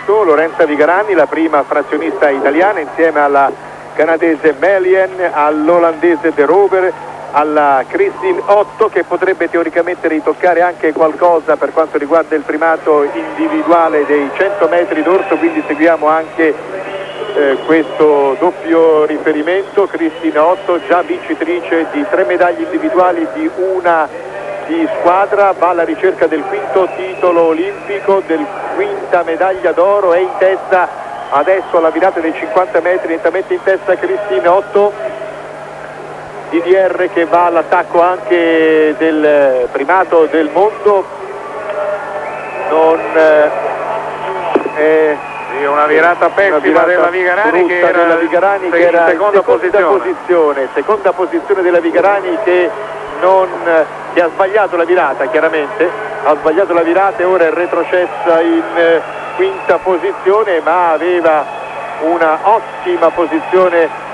8, Lorenza Vigarani, la prima frazionista italiana, insieme alla canadese Melien, all'olandese De Rover, alla Christine Otto, che potrebbe teoricamente ritoccare anche qualcosa per quanto riguarda il primato individuale dei 100 metri d'orso, quindi seguiamo anche questo doppio riferimento. Christine Otto, già vincitrice di 3 medaglie individuali, di una di squadra, va alla ricerca del quinto titolo olimpico, del quinta medaglia d'oro, è in testa adesso alla virata dei 50 metri, lentamente in testa Christine Otto. DDR che va all'attacco anche del primato del mondo, non è una virata pessima della Vigarani, che era in seconda posizione della Vigarani, che ha sbagliato la virata, chiaramente ha sbagliato la virata e ora è retrocessa in quinta posizione, ma aveva una ottima posizione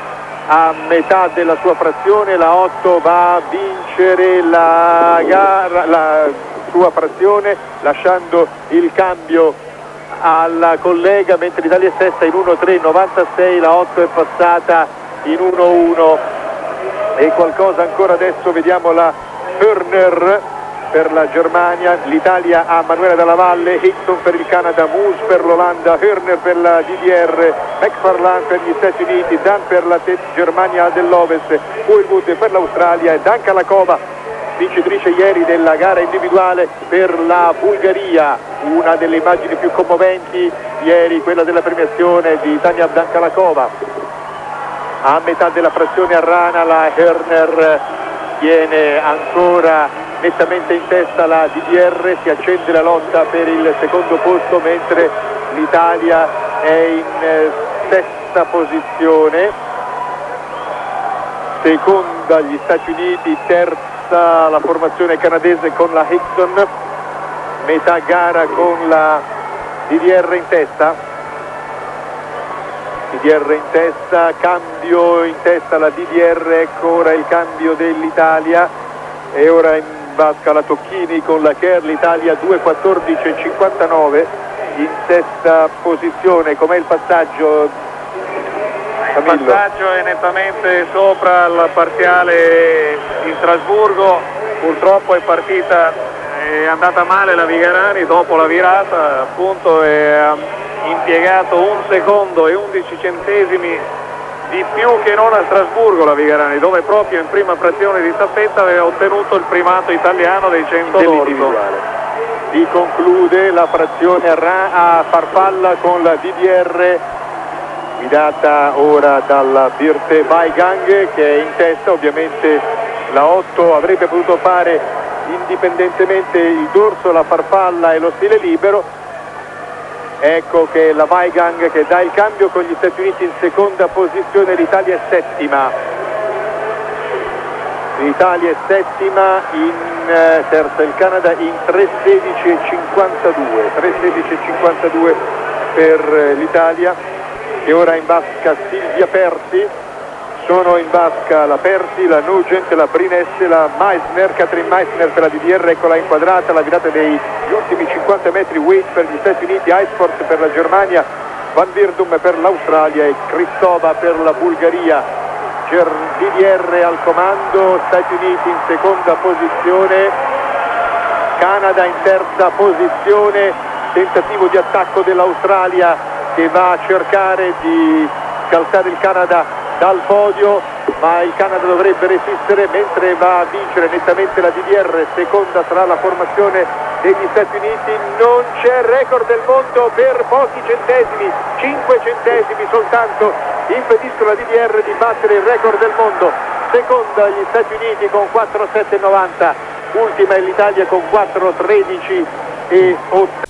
a metà della sua frazione. La 8 va a vincere la gara, la sua frazione, lasciando il cambio alla collega, mentre l'Italia è sesta in 1.3.96, la 8 è passata in 1.1 e qualcosa ancora. Adesso vediamo la Hörner per la Germania, l'Italia ha Manuela Dalla Valle, Hickson per il Canada, Moose per l'Olanda, Hörner per la DDR, McFarlane per gli Stati Uniti, Dan per la Germania dell'Ovest, Woolwood per l'Australia e Dan Kalakova, vincitrice ieri della gara individuale, per la Bulgaria. Una delle immagini più commoventi ieri, quella della premiazione di Tania Dan Kalakova. A metà della frazione a rana la Hörner tiene ancora nettamente in testa la DDR, si accende la lotta per il secondo posto, mentre l'Italia è in sesta posizione, seconda gli Stati Uniti, terza la formazione canadese con la Hickson, metà gara con la DDR in testa. DDR in testa, cambio in testa la DDR, ecco ora il cambio dell'Italia, e ora in vasca la Tocchini con la Kerr, l'Italia 2.14.59 in sesta posizione. Com'è il passaggio? Il passaggio è nettamente sopra il parziale in Strasburgo, purtroppo è andata male la Vigarani dopo la virata, appunto è impiegato 1 secondo e 11 centesimi di più che non a Strasburgo la Vigarani, dove proprio in prima frazione di staffetta aveva ottenuto il primato italiano dei 100 d'orso. Si conclude la frazione a farfalla con la DDR guidata ora dalla Birte Weigang, che è in testa. Ovviamente la 8 avrebbe potuto fare indipendentemente il dorso, la farfalla e lo stile libero. Ecco che la Weigang che dà il cambio con gli Stati Uniti in seconda posizione, l'Italia è settima. L'Italia è settima, in terza il Canada in 3.16.52 per l'Italia. E ora in vasca Silvia Persi, sono in vasca la Persi, la Nugent, la Brinesse, la Meissner, Catherine Meissner per la DDR, eccola inquadrata, la virata degli ultimi 50 metri, Waite per gli Stati Uniti, Eisfort per la Germania, Van Wirdum per l'Australia e Kristova per la Bulgaria. DDR al comando, Stati Uniti in seconda posizione, Canada in terza posizione, tentativo di attacco dell'Australia che va a cercare di scalzare il Canada dal podio, ma il Canada dovrebbe resistere, mentre va a vincere nettamente la DDR. Seconda sarà la formazione degli Stati Uniti, non c'è record del mondo per pochi centesimi, 5 centesimi soltanto impediscono alla DDR di battere il record del mondo. Seconda gli Stati Uniti con 4.790, ultima è l'Italia con 4.13.80.